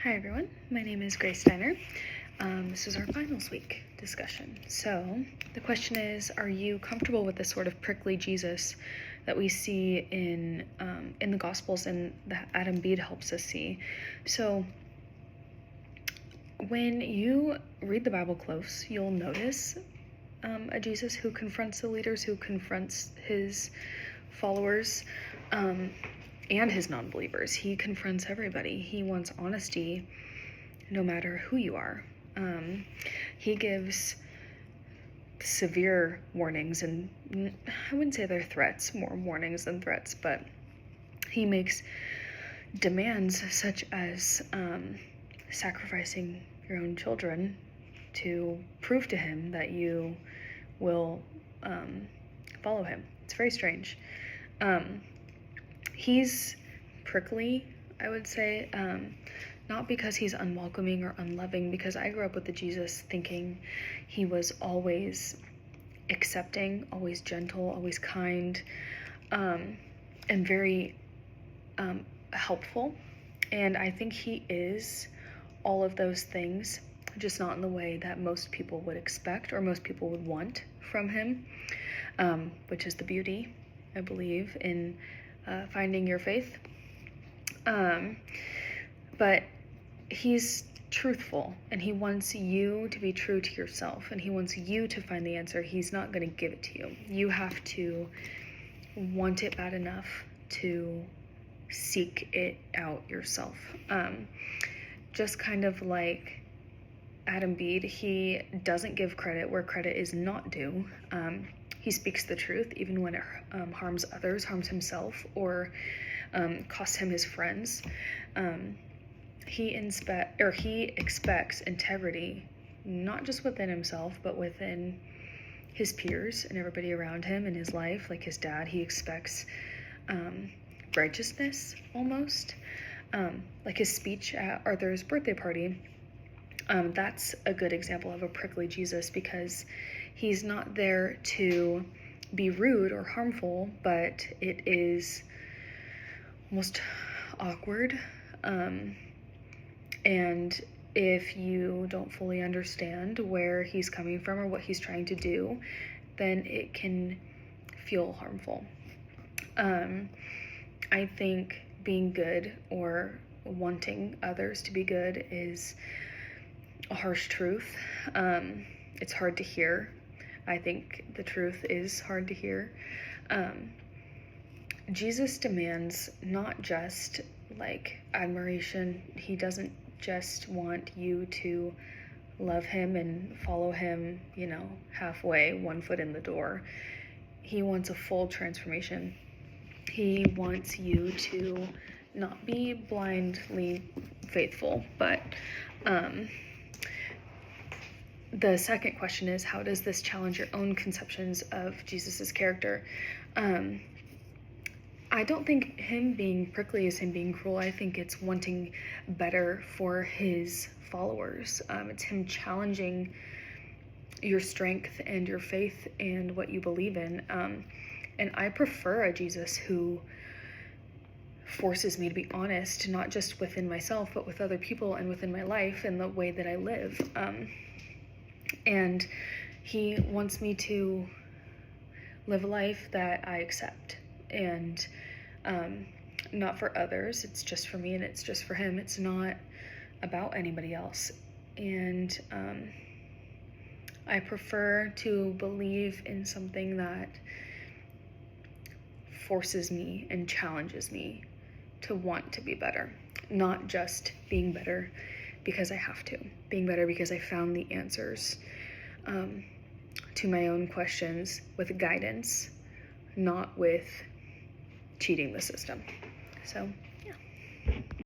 Hi everyone, my name is Grace Steiner. This is our finals week discussion. So the question is, are you comfortable with the sort of prickly Jesus that we see in the Gospels and that Adam Bede helps us see? So when you read the Bible close, you'll notice a Jesus who confronts the leaders, who confronts his followers, and his non-believers. He confronts everybody. He wants honesty no matter who you are. He gives severe warnings, and I wouldn't say they're threats, more warnings than threats, but he makes demands such as sacrificing your own children to prove to him that you will follow him. It's very strange. He's prickly, I would say, not because he's unwelcoming or unloving, because I grew up with the Jesus thinking he was always accepting, always gentle, always kind, and very helpful. And I think he is all of those things, just not in the way that most people would expect or most people would want from him, which is the beauty, I believe, in finding your faith. But he's truthful, and he wants you to be true to yourself, and he wants you to find the answer. He's not going to give it to you. You have to want it bad enough to seek it out yourself. Just kind of like Adam Bede, he doesn't give credit where credit is not due. He speaks the truth even when it harms others, harms himself, or costs him his friends. He expects integrity, not just within himself, but within his peers and everybody around him in his life. Like his dad, he expects righteousness almost. Like his speech at Arthur's birthday party. That's a good example of a prickly Jesus, because he's not there to be rude or harmful, but it is almost awkward. And if you don't fully understand where he's coming from or what he's trying to do, then it can feel harmful. I think being good or wanting others to be good is a harsh truth. It's hard to hear. I think the truth is hard to hear. Jesus demands not just like admiration. He doesn't just want you to love him and follow him, halfway, 1 foot in the door. He wants a full transformation. He wants you to not be blindly faithful, but the second question is, how does this challenge your own conceptions of Jesus's character? I don't think him being prickly is him being cruel. I think it's wanting better for his followers. It's him challenging your strength and your faith and what you believe in. And I prefer a Jesus who forces me to be honest, not just within myself, but with other people and within my life and the way that I live. And he wants me to live a life that I accept, and not for others. It's just for me and it's just for him. It's not about anybody else. And I prefer to believe in something that forces me and challenges me to want to be better, not just being better because I have to, being better because I found the answers to my own questions with guidance, not with cheating the system. So